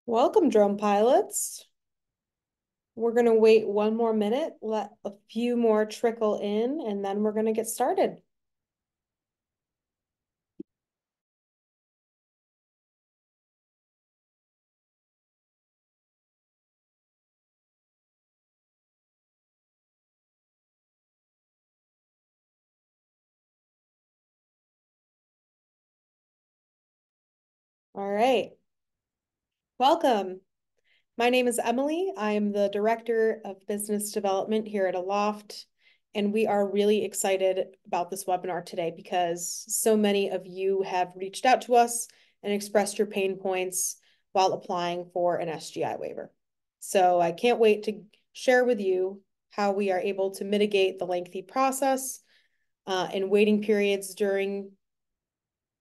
Welcome, drone pilots. We're going to wait one more minute, let a few more trickle in, and then we're going to get started. All right. Welcome. My name is Emily. I am the Director of Business Development here at Aloft, and we are really excited about this webinar today because so many of you have reached out to us and expressed your pain points while applying for an SGI waiver. So I can't wait to share with you how we are able to mitigate the lengthy process and waiting periods during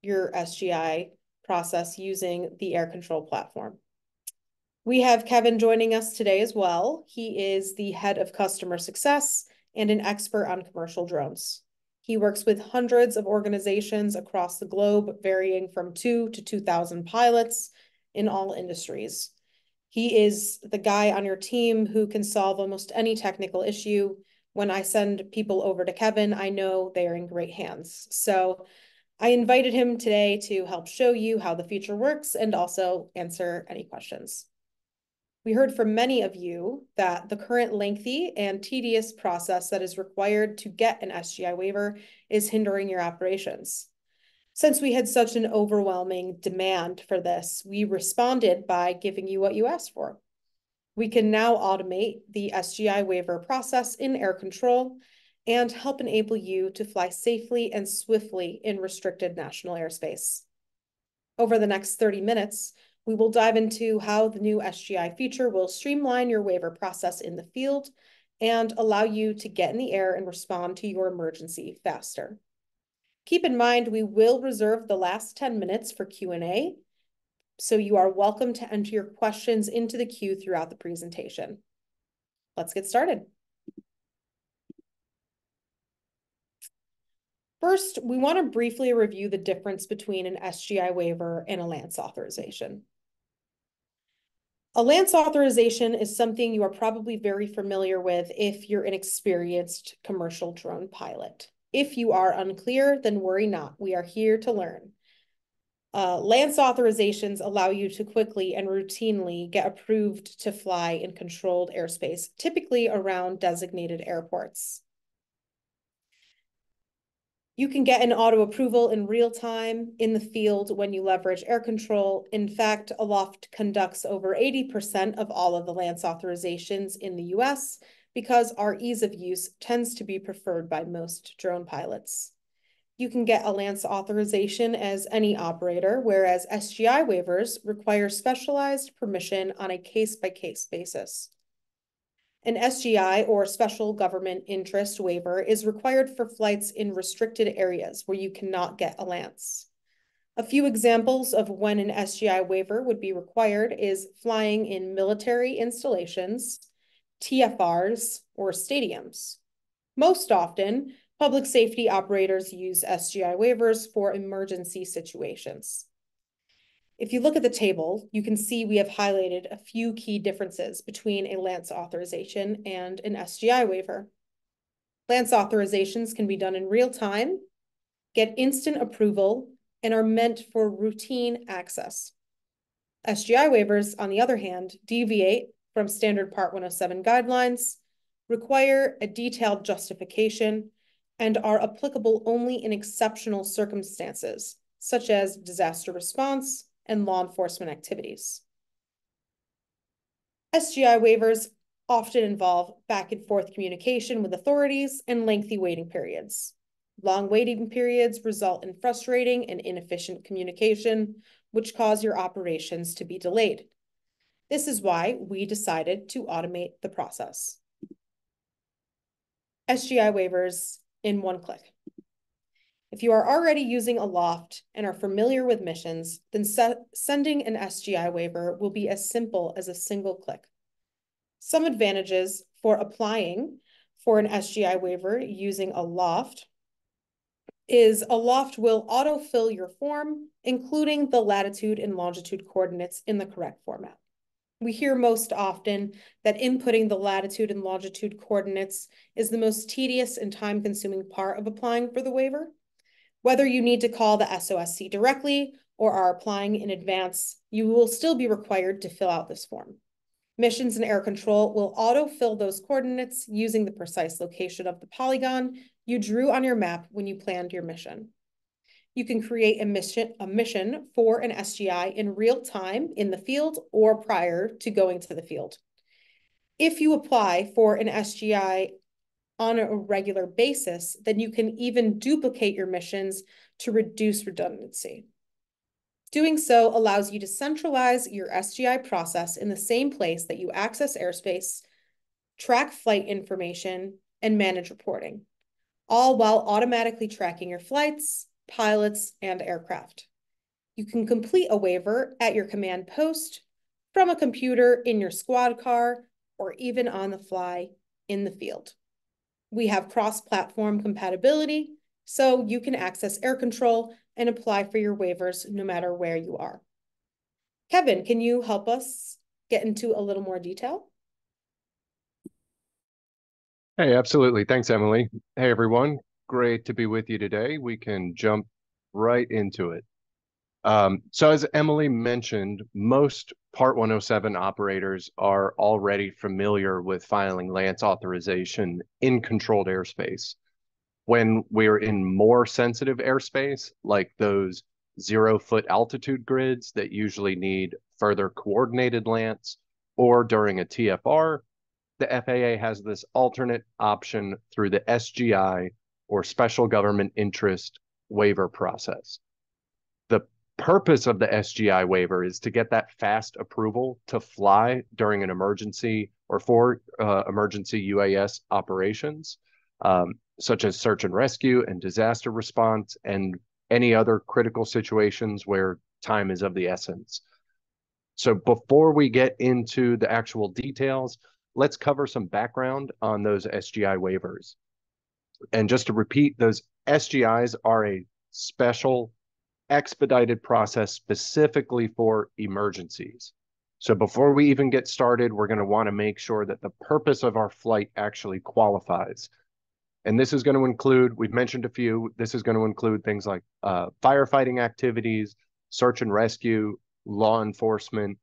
your SGI process using the air control platform. We have Kevin joining us today as well. He is the head of customer success and an expert on commercial drones. He works with hundreds of organizations across the globe, varying from 2 to 2,000 pilots in all industries. He is the guy on your team who can solve almost any technical issue. When I send people over to Kevin, I know they are in great hands. So I invited him today to help show you how the feature works and also answer any questions. We heard from many of you that the current lengthy and tedious process that is required to get an SGI waiver is hindering your operations. Since we had such an overwhelming demand for this, we responded by giving you what you asked for. We can now automate the SGI waiver process in air control and help enable you to fly safely and swiftly in restricted national airspace. Over the next 30 minutes, we will dive into how the new SGI feature will streamline your waiver process in the field and allow you to get in the air and respond to your emergency faster. Keep in mind, we will reserve the last 10 minutes for Q&A, so you are welcome to enter your questions into the queue throughout the presentation. Let's get started. First, we want to briefly review the difference between an SGI waiver and a LANC authorization. A LANC authorization is something you are probably very familiar with if you're an experienced commercial drone pilot. If you are unclear, then worry not. We are here to learn. LANC authorizations allow you to quickly and routinely get approved to fly in controlled airspace, typically around designated airports. You can get an auto approval in real time in the field when you leverage air control. In fact, Aloft conducts over 80% of all of the LANC authorizations in the US because our ease of use tends to be preferred by most drone pilots. You can get a LANC authorization as any operator, whereas SGI waivers require specialized permission on a case-by-case basis. An SGI, or special government interest waiver, is required for flights in restricted areas where you cannot get a LANC. A few examples of when an SGI waiver would be required is flying in military installations, TFRs, or stadiums. Most often, public safety operators use SGI waivers for emergency situations. If you look at the table, you can see we have highlighted a few key differences between a LANC authorization and an SGI waiver. LANC authorizations can be done in real time, get instant approval, and are meant for routine access. SGI waivers, on the other hand, deviate from standard Part 107 guidelines, require a detailed justification, and are applicable only in exceptional circumstances, such as disaster response and law enforcement activities. SGI waivers often involve back and forth communication with authorities and lengthy waiting periods. Long waiting periods result in frustrating and inefficient communication, which cause your operations to be delayed. This is why we decided to automate the process. SGI waivers in one click. If you are already using Aloft and are familiar with missions, then sending an SGI waiver will be as simple as a single click. Some advantages for applying for an SGI waiver using Aloft is Aloft will autofill your form, including the latitude and longitude coordinates in the correct format. We hear most often that inputting the latitude and longitude coordinates is the most tedious and time-consuming part of applying for the waiver. Whether you need to call the SOSC directly or are applying in advance, you will still be required to fill out this form. Missions and Air Control will auto-fill those coordinates using the precise location of the polygon you drew on your map when you planned your mission. You can create a mission for an SGI in real time in the field or prior to going to the field. If you apply for an SGI on a regular basis, then you can even duplicate your missions to reduce redundancy. Doing so allows you to centralize your SGI process in the same place that you access airspace, track flight information, and manage reporting, all while automatically tracking your flights, pilots, and aircraft. You can complete a waiver at your command post, from a computer in your squad car, or even on the fly in the field. We have cross-platform compatibility, so you can access air control and apply for your waivers no matter where you are. Kevin, can you help us get into a little more detail? Hey, absolutely. Thanks, Emily. Hey, everyone. Great to be with you today. We can jump right into it. So as Emily mentioned, most Part 107 operators are already familiar with filing LANC authorization in controlled airspace. When we're in more sensitive airspace, like those 0-foot altitude grids that usually need further coordinated LANC, or during a TFR, the FAA has this alternate option through the SGI, or Special Government Interest Waiver process. The purpose of the SGI waiver is to get that fast approval to fly during an emergency or for emergency UAS operations, such as search and rescue and disaster response and any other critical situations where time is of the essence. So before we get into the actual details, let's cover some background on those SGI waivers. And just to repeat, those SGIs are a special expedited process specifically for emergencies. So before we even get started, we're going to want to make sure that the purpose of our flight actually qualifies. And this is going to include, we've mentioned a few, this is going to include things like firefighting activities, search and rescue, law enforcement,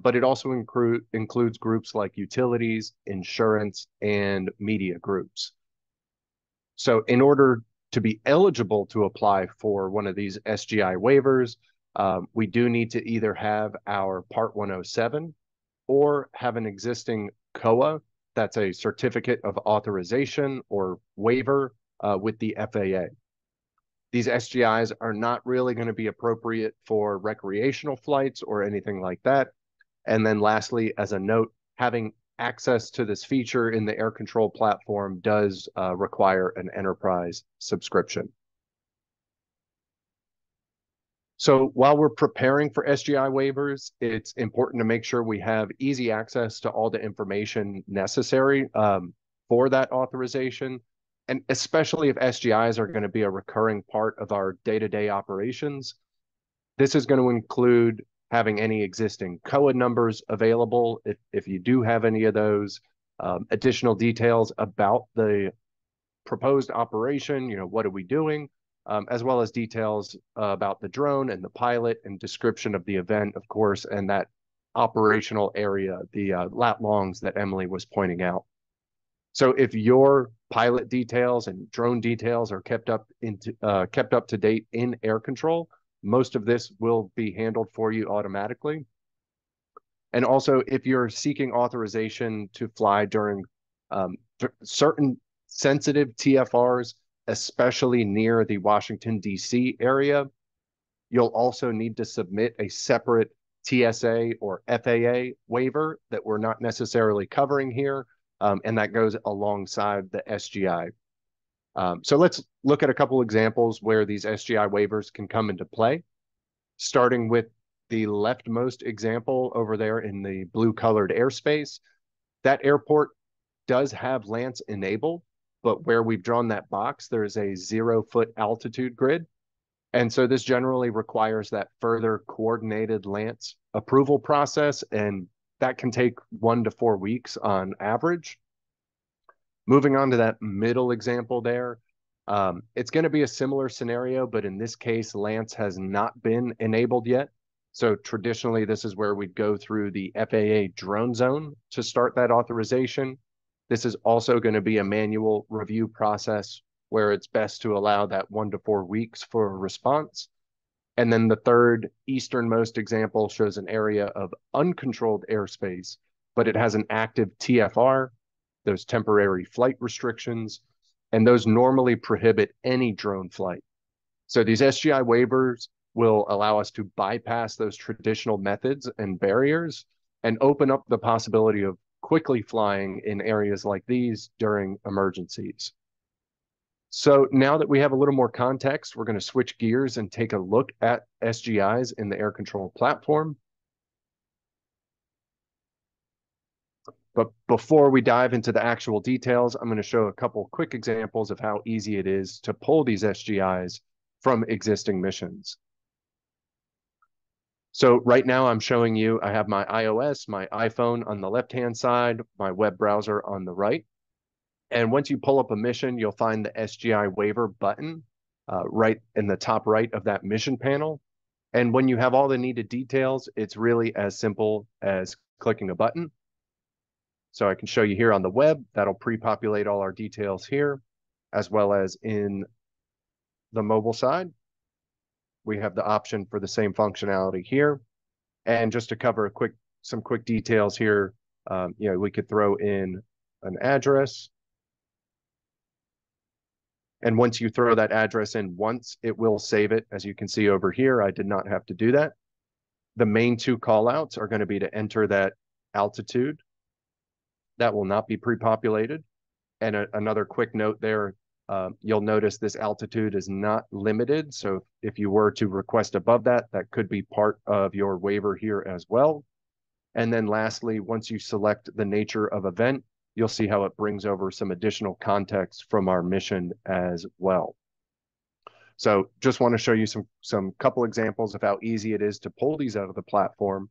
but it also includes groups like utilities, insurance, and media groups. So in order to be eligible to apply for one of these SGI waivers, we do need to either have our Part 107 or have an existing COA, that's a certificate of authorization or waiver with the FAA. These SGIs are not really going to be appropriate for recreational flights or anything like that. And then lastly, as a note, having access to this feature in the air control platform does require an enterprise subscription. So while we're preparing for SGI waivers, it's important to make sure we have easy access to all the information necessary for that authorization. And especially if SGIs are going to be a recurring part of our day-to-day operations, this is going to include having any existing COA numbers available, if you do have any of those, additional details about the proposed operation, what are we doing, as well as details about the drone and the pilot and description of the event, of course, and that operational area, the lat longs that Emily was pointing out. So if your pilot details and drone details are kept up to date in air control, most of this will be handled for you automatically. And also, if you're seeking authorization to fly during certain sensitive TFRs, especially near the Washington, D.C. area, you'll also need to submit a separate TSA or FAA waiver that we're not necessarily covering here, and that goes alongside the SGI. So let's look at a couple examples where these SGI waivers can come into play, starting with the leftmost example over there in the blue-colored airspace. That airport does have LANC enabled, but where we've drawn that box, there's a 0-foot altitude grid. And so this generally requires that further coordinated LANC approval process. And that can take 1 to 4 weeks on average. Moving on to that middle example there, it's going to be a similar scenario, but in this case, Lance has not been enabled yet. So traditionally, this is where we'd go through the FAA drone zone to start that authorization. This is also going to be a manual review process where it's best to allow that 1 to 4 weeks for a response. And then the third easternmost example shows an area of uncontrolled airspace, but it has an active TFR, those temporary flight restrictions, and those normally prohibit any drone flight. So these SGI waivers will allow us to bypass those traditional methods and barriers and open up the possibility of quickly flying in areas like these during emergencies. So now that we have a little more context, we're going to switch gears and take a look at SGIs in the air control platform. But before we dive into the actual details, I'm going to show a couple quick examples of how easy it is to pull these SGIs from existing missions. So right now I'm showing you, I have my iOS, my iPhone on the left-hand side, my web browser on the right. And once you pull up a mission, you'll find the SGI waiver button right in the top right of that mission panel. And when you have all the needed details, it's really as simple as clicking a button. So I can show you here on the web, that'll pre-populate all our details here, as well as in the mobile side. We have the option for the same functionality here. And just to cover some quick details here, we could throw in an address. And once you throw that address in once, it will save it. As you can see over here, I did not have to do that. The main two callouts are going to be to enter that altitude. That will not be pre-populated. And another quick note there, you'll notice this altitude is not limited. So if you were to request above that, that could be part of your waiver here as well. And then lastly, once you select the nature of event, you'll see how it brings over some additional context from our mission as well. So just want to show you some couple examples of how easy it is to pull these out of the platform.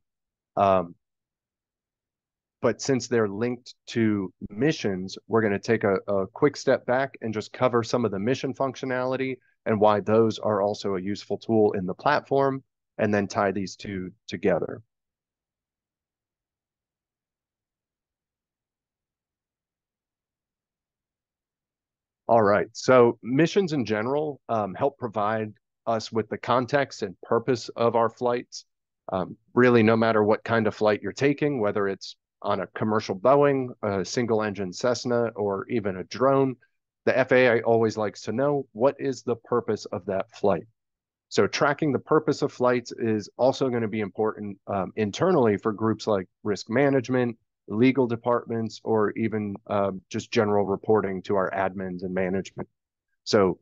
But since they're linked to missions, we're going to take a quick step back and just cover some of the mission functionality and why those are also a useful tool in the platform, and then tie these two together. All right, so missions in general help provide us with the context and purpose of our flights. Really, no matter what kind of flight you're taking, whether it's on a commercial Boeing, a single engine Cessna, or even a drone, the FAA always likes to know what is the purpose of that flight. So tracking the purpose of flights is also going to be important internally for groups like risk management, legal departments, or even just general reporting to our admins and management. So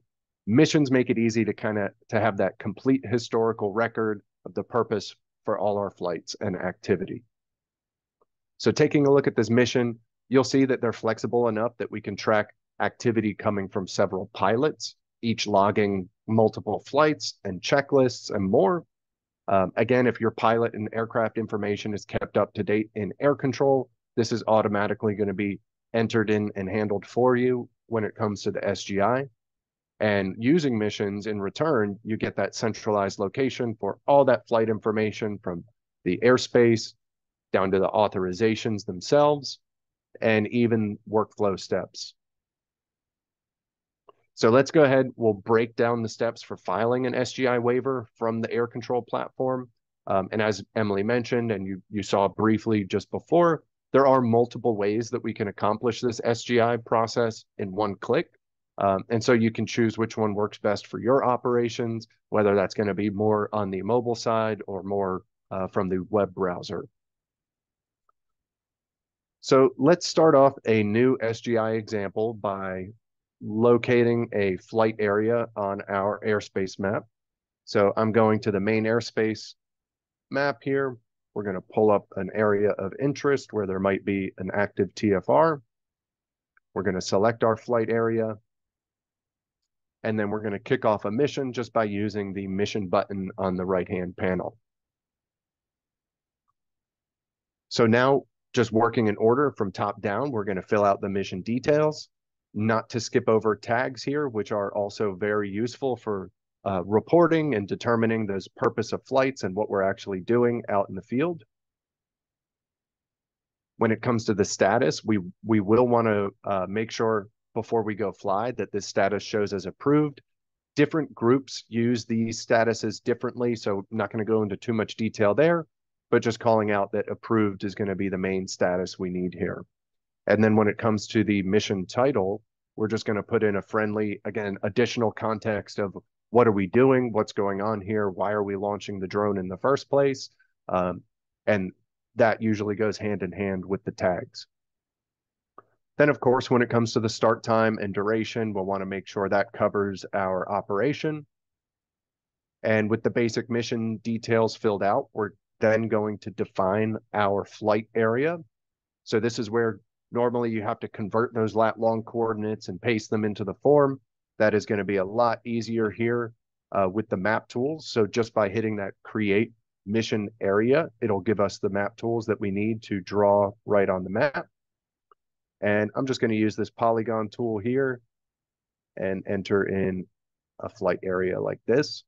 missions make it easy to have that complete historical record of the purpose for all our flights and activity. So taking a look at this mission, you'll see that they're flexible enough that we can track activity coming from several pilots, each logging multiple flights and checklists and more. Again, if your pilot and aircraft information is kept up to date in air control, this is automatically going to be entered in and handled for you when it comes to the SGI. And using missions in return, you get that centralized location for all that flight information from the airspace down to the authorizations themselves and even workflow steps. So let's go ahead. We'll break down the steps for filing an SGI waiver from the air control platform. And as Emily mentioned, and you saw briefly just before, there are multiple ways that we can accomplish this SGI process in one click. And so you can choose which one works best for your operations, whether that's going to be more on the mobile side or more from the web browser. So let's start off a new SGI example by locating a flight area on our airspace map. So I'm going to the main airspace map here. We're going to pull up an area of interest where there might be an active TFR. We're going to select our flight area. And then we're going to kick off a mission just by using the mission button on the right-hand panel. So now, just working in order from top down, we're going to fill out the mission details, not to skip over tags here, which are also very useful for reporting and determining the purpose of flights and what we're actually doing out in the field. When it comes to the status, we will want to make sure before we go fly that this status shows as approved. Different groups use these statuses differently, so I'm not going to go into too much detail there, but just calling out that approved is going to be the main status we need here. And then when it comes to the mission title, we're just going to put in a friendly, again, additional context of what are we doing, what's going on here, why are we launching the drone in the first place, and that usually goes hand in hand with the tags. Then, of course, when it comes to the start time and duration, we'll want to make sure that covers our operation. And with the basic mission details filled out, we're then going to define our flight area. So this is where normally you have to convert those lat long coordinates and paste them into the form. That is going to be a lot easier here with the map tools. So just by hitting that create mission area, it'll give us the map tools that we need to draw right on the map. And I'm just going to use this polygon tool here and enter in a flight area like this.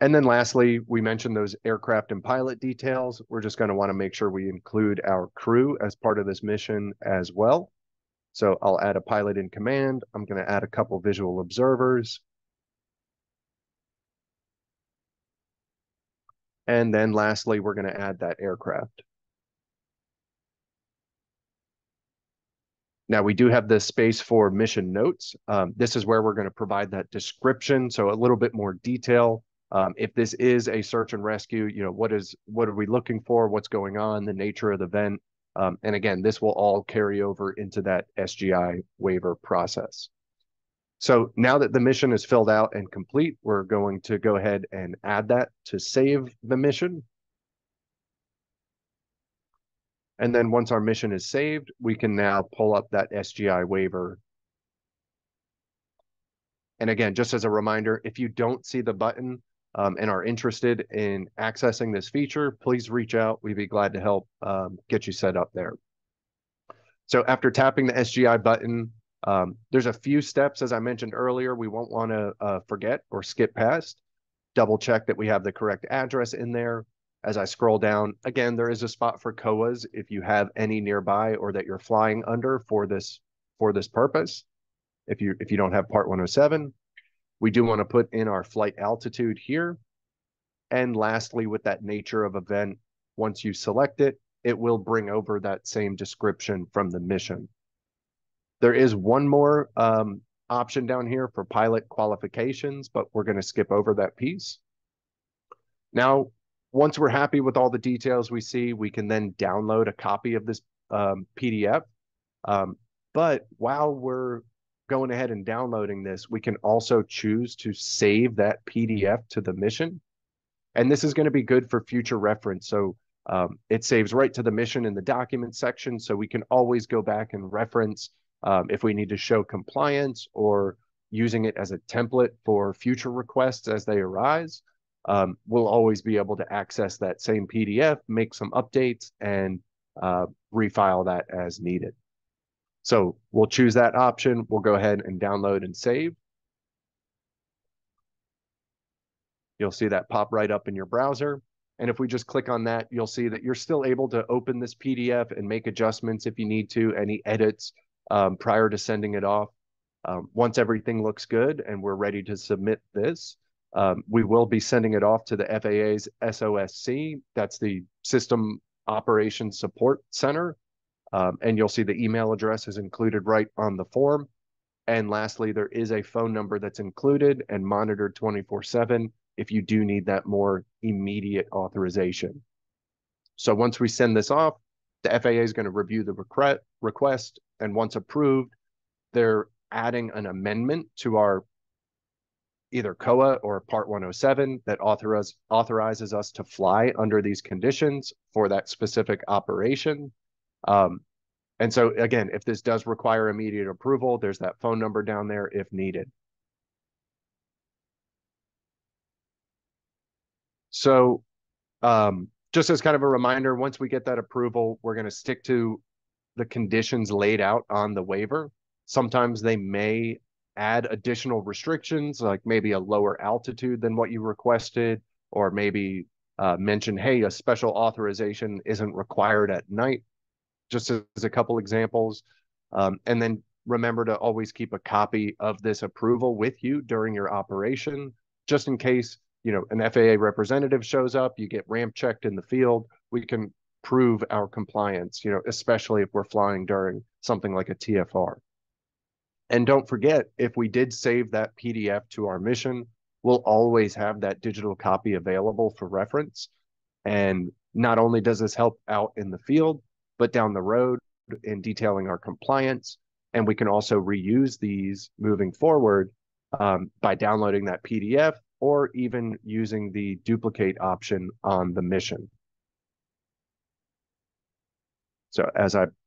And then lastly, we mentioned those aircraft and pilot details. We're just going to want to make sure we include our crew as part of this mission as well. So I'll add a pilot in command. I'm going to add a couple visual observers. And then lastly, we're going to add that aircraft. Now we do have the space for mission notes. This is where we're going to provide that description, so a little bit more detail. If this is a search and rescue, what are we looking for? What's going on? The nature of the event. And again, this will all carry over into that SGI waiver process. So now that the mission is filled out and complete, we're going to go ahead and add that to save the mission. And then once our mission is saved, we can now pull up that SGI waiver. And again, just as a reminder, if you don't see the button and are interested in accessing this feature, please reach out. We'd be glad to help get you set up there. So after tapping the SGI button, there's a few steps, as I mentioned earlier, we won't want to forget or skip past. Double check that we have the correct address in there. As I scroll down, again, there is a spot for COAs if you have any nearby or that you're flying under for this purpose. If you don't have Part 107, we do want to put in our flight altitude here. And lastly, with that nature of event, once you select it, it will bring over that same description from the mission. There is one more option down here for pilot qualifications, but we're going to skip over that piece. Now, once we're happy with all the details we see, we can then download a copy of this PDF. But while we're going ahead and downloading this, we can also choose to save that PDF to the mission. And this is going to be good for future reference. So it saves right to the mission in the document section. So we can always go back and reference if we need to show compliance or using it as a template for future requests as they arise. We'll always be able to access that same PDF, make some updates, and refile that as needed. So we'll choose that option. We'll go ahead and download and save. You'll see that pop right up in your browser. And if we just click on that, you'll see that you're still able to open this PDF and make adjustments if you need to, any edits prior to sending it off. Once everything looks good and we're ready to submit this, we will be sending it off to the FAA's SOSC. That's the System Operations Support Center. And you'll see the email address is included right on the form. And lastly, there is a phone number that's included and monitored 24/7 if you do need that more immediate authorization. So once we send this off, the FAA is going to review the request. And once approved, they're adding an amendment to our either COA or Part 107 that authorizes us to fly under these conditions for that specific operation. And so again, if this does require immediate approval, there's that phone number down there if needed. So just as kind of a reminder, once we get that approval, we're going to stick to the conditions laid out on the waiver. Sometimes they may add additional restrictions, like maybe a lower altitude than what you requested, or maybe mention, hey, a special authorization isn't required at night, just as a couple examples. And then remember to always keep a copy of this approval with you during your operation, just in case, an FAA representative shows up, you get ramp checked in the field, we can prove our compliance, especially if we're flying during something like a TFR. And don't forget, if we did save that PDF to our mission, we'll always have that digital copy available for reference. And not only does this help out in the field, but down the road in detailing our compliance. And we can also reuse these moving forward by downloading that PDF or even using the duplicate option on the mission. So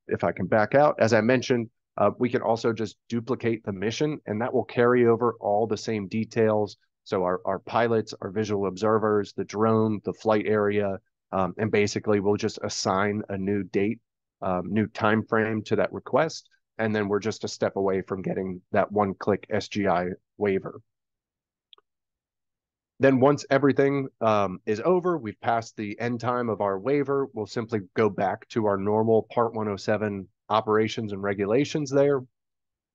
if I can back out, as I mentioned, we can also just duplicate the mission, and that will carry over all the same details. So our pilots, our visual observers, the drone, the flight area, and basically we'll just assign a new date, new time frame to that request, and then we're just a step away from getting that one-click SGI waiver. Then once everything is over, we've passed the end time of our waiver, we'll simply go back to our normal Part 107 operations and regulations there.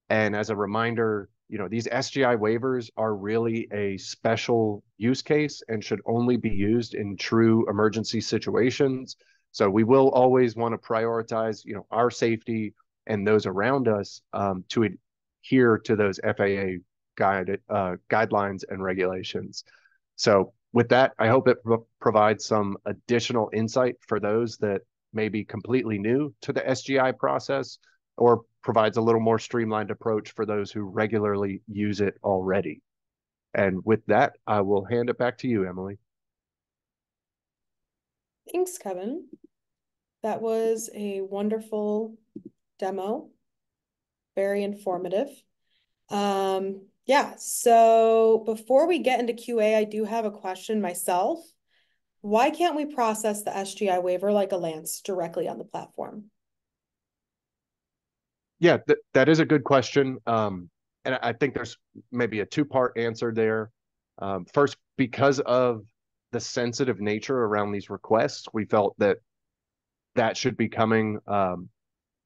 And as a reminder, these SGI waivers are really a special use case and should only be used in true emergency situations. So we will always want to prioritize, our safety and those around us to adhere to those FAA guidelines and regulations. So with that, I hope it provides some additional insight for those that may be completely new to the SGI process, or provides a little more streamlined approach for those who regularly use it already. And with that, I will hand it back to you, Emily. Thanks, Kevin. That was a wonderful demo, very informative. Yeah, so before we get into QA, I do have a question myself. Why can't we process the SGI waiver like a Lance directly on the platform? Yeah, that is a good question. And I think there's maybe a two-part answer there. First, because of the sensitive nature around these requests, we felt that should be coming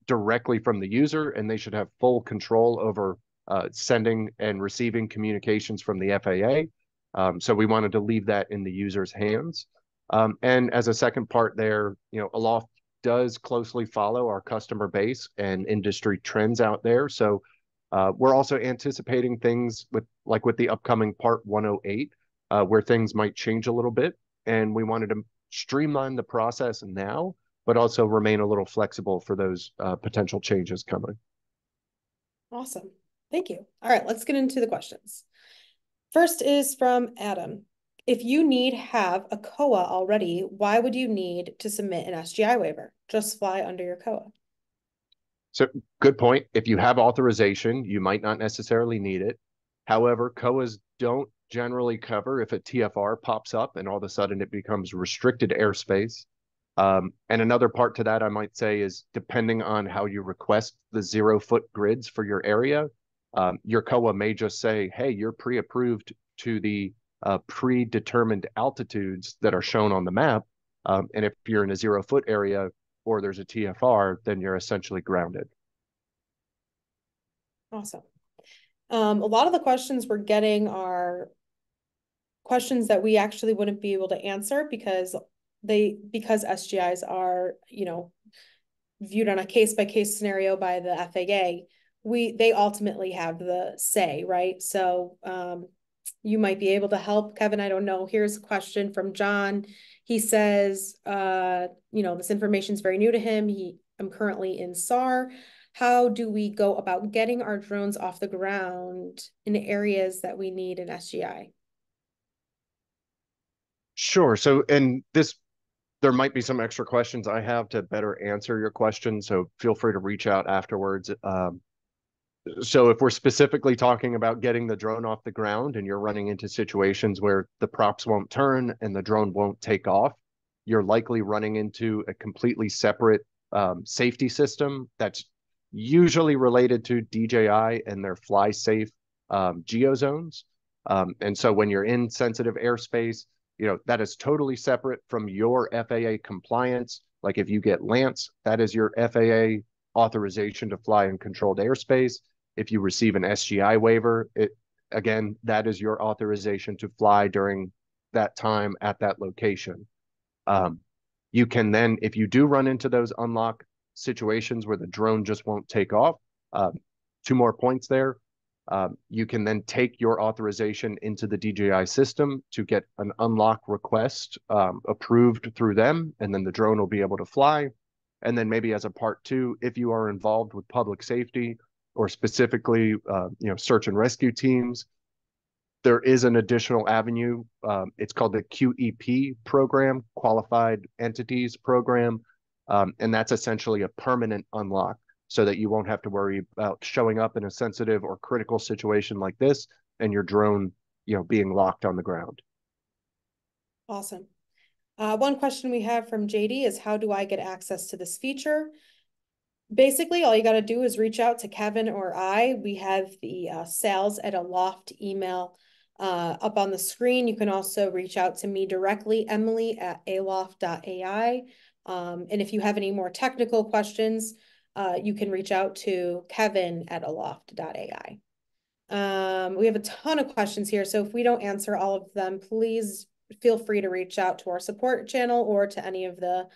directly from the user, and they should have full control over sending and receiving communications from the FAA. So we wanted to leave that in the user's hands. And as a second part there, Aloft does closely follow our customer base and industry trends out there. So we're also anticipating things with the upcoming Part 108, where things might change a little bit. And we wanted to streamline the process now, but also remain a little flexible for those potential changes coming. Awesome. Thank you. All right, let's get into the questions. First is from Adam. If you have a COA already, why would you need to submit an SGI waiver? Just fly under your COA. So good point. If you have authorization, you might not necessarily need it. However, COAs don't generally cover if a TFR pops up and all of a sudden it becomes restricted airspace. And another part to that I might say is, depending on how you request the 0-foot grids for your area, your COA may just say, hey, you're pre-approved to the predetermined altitudes that are shown on the map. And if you're in a 0-foot area or there's a TFR, then you're essentially grounded. Awesome. A lot of the questions we're getting are questions that we actually wouldn't be able to answer because SGIs are, viewed on a case-by-case scenario by the FAA. They ultimately have the say, right? So you might be able to help, Kevin. I don't know. Here's a question from John. He says, this information is very new to him. I'm currently in SAR. How do we go about getting our drones off the ground in areas that we need an SGI? Sure. So, there might be some extra questions I have to better answer your question. So feel free to reach out afterwards. So if we're specifically talking about getting the drone off the ground and you're running into situations where the props won't turn and the drone won't take off, you're likely running into a completely separate safety system that's usually related to DJI and their fly safe geozones. And so when you're in sensitive airspace, that is totally separate from your FAA compliance. Like if you get Lance, that is your FAA authorization to fly in controlled airspace. If you receive an SGI waiver, again, that is your authorization to fly during that time at that location. Um, you can then, if you do run into those unlock situations where the drone just won't take off, uh, two more points there. You can then take your authorization into the DJI system to get an unlock request approved through them, and then the drone will be able to fly. And then maybe as a part two, if you are involved with public safety or specifically, search and rescue teams, there is an additional avenue. It's called the QEP program, Qualified Entities Program. And that's essentially a permanent unlock so that you won't have to worry about showing up in a sensitive or critical situation like this and your drone, being locked on the ground. Awesome. One question we have from JD is, how do I get access to this feature? Basically, all you got to do is reach out to Kevin or I. We have the sales at Aloft email up on the screen. You can also reach out to me directly, Emily at aloft.ai. And if you have any more technical questions, you can reach out to Kevin at aloft.ai. We have a ton of questions here, so if we don't answer all of them, please feel free to reach out to our support channel or to any of the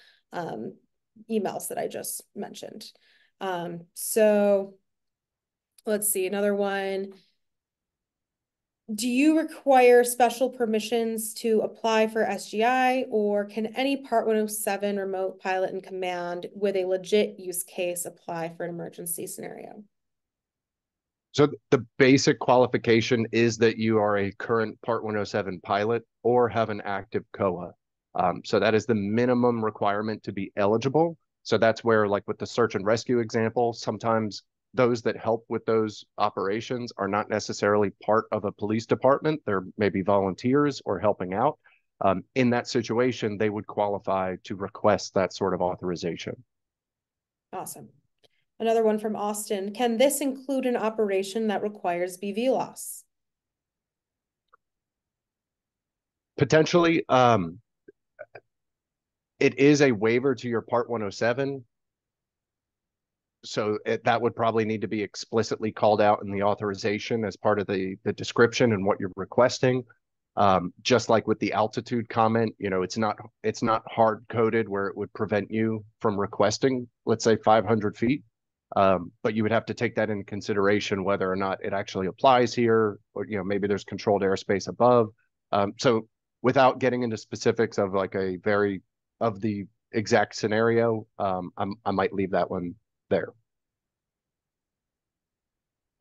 emails that I just mentioned. So let's see, another one. Do you require special permissions to apply for SGI, or can any Part 107 remote pilot in command with a legit use case apply for an emergency scenario? So the basic qualification is that you are a current Part 107 pilot or have an active COA. So that is the minimum requirement to be eligible. So that's where, like with the search and rescue example, sometimes those that help with those operations are not necessarily part of a police department. They're maybe volunteers or helping out. In that situation, they would qualify to request that sort of authorization. Awesome. Another one from Austin. Can this include an operation that requires BV loss? Potentially, it is a waiver to your Part 107. So that would probably need to be explicitly called out in the authorization as part of the description and what you're requesting. Just like with the altitude comment, it's not hard coded where it would prevent you from requesting, let's say 500 feet. But you would have to take that into consideration whether or not it actually applies here, or maybe there's controlled airspace above. So without getting into specifics of of the exact scenario, I might leave that one there.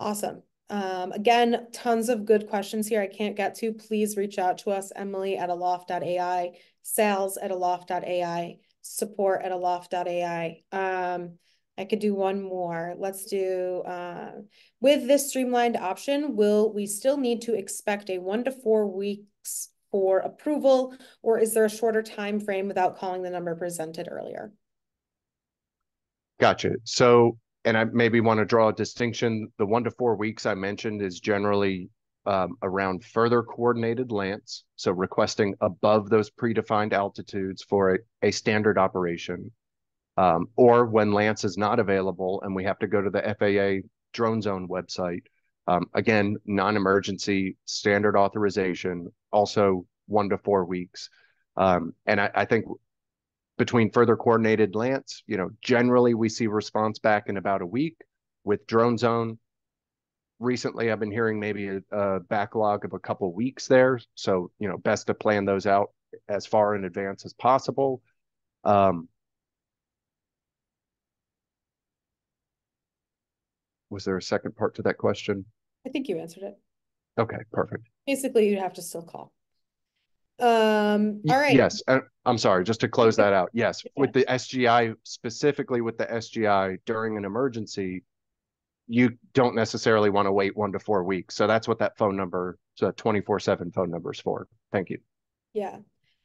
Awesome. Again, tons of good questions here I can't get to. Please reach out to us, Emily at aloft.ai, sales at aloft.ai, support at aloft.ai. I could do one more. Let's do, with this streamlined option, will we still need to expect a 1 to 4 weeks for approval, or is there a shorter time frame without calling the number presented earlier? Gotcha. So, and I maybe want to draw a distinction. The 1 to 4 weeks I mentioned is generally around further coordinated Lance. So requesting above those predefined altitudes for a standard operation. Or when Lance is not available and we have to go to the FAA drone zone website. Again, non-emergency standard authorization, also 1 to 4 weeks. And I think between further coordinated Lance, generally we see response back in about a week. With drone zone, recently I've been hearing maybe a backlog of a couple weeks there. So, best to plan those out as far in advance as possible. Was there a second part to that question? I think you answered it. Okay, perfect. Basically, you have to still call. All right. Yes, I'm sorry, just to close that out. Yes, with the SGI, specifically with the SGI during an emergency, you don't necessarily want to wait 1 to 4 weeks. So that's what that phone number, so that 24/7 phone number is for. Thank you. Yeah.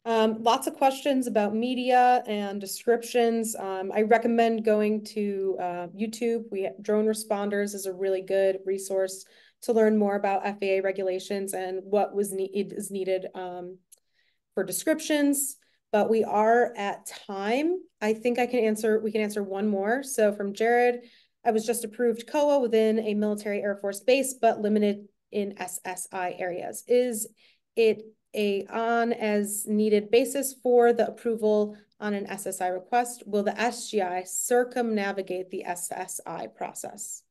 Lots of questions about media and descriptions. I recommend going to YouTube. Drone Responders is a really good resource to learn more about FAA regulations and what is needed for descriptions. But we are at time. I think we can answer one more. So from Jared, I was just approved COA within a military Air Force base, but limited in SSI areas. Is it a on as needed basis for the approval on an SSI request? Will the SGI circumnavigate the SSI process?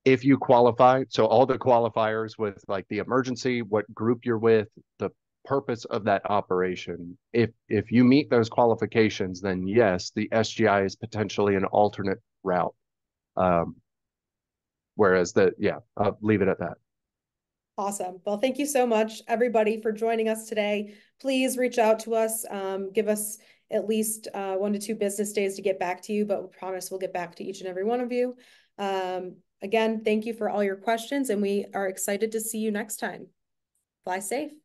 If you qualify, so all the qualifiers with like the emergency, what group you're with, the purpose of that operation. If you meet those qualifications, then yes, the SGI is potentially an alternate route. Um, whereas yeah, I'll leave it at that. Awesome. Well, thank you so much, everybody, for joining us today. Please reach out to us. Give us at least 1 to 2 business days to get back to you, but we promise we'll get back to each and every one of you. Again, thank you for all your questions, and we are excited to see you next time. Fly safe.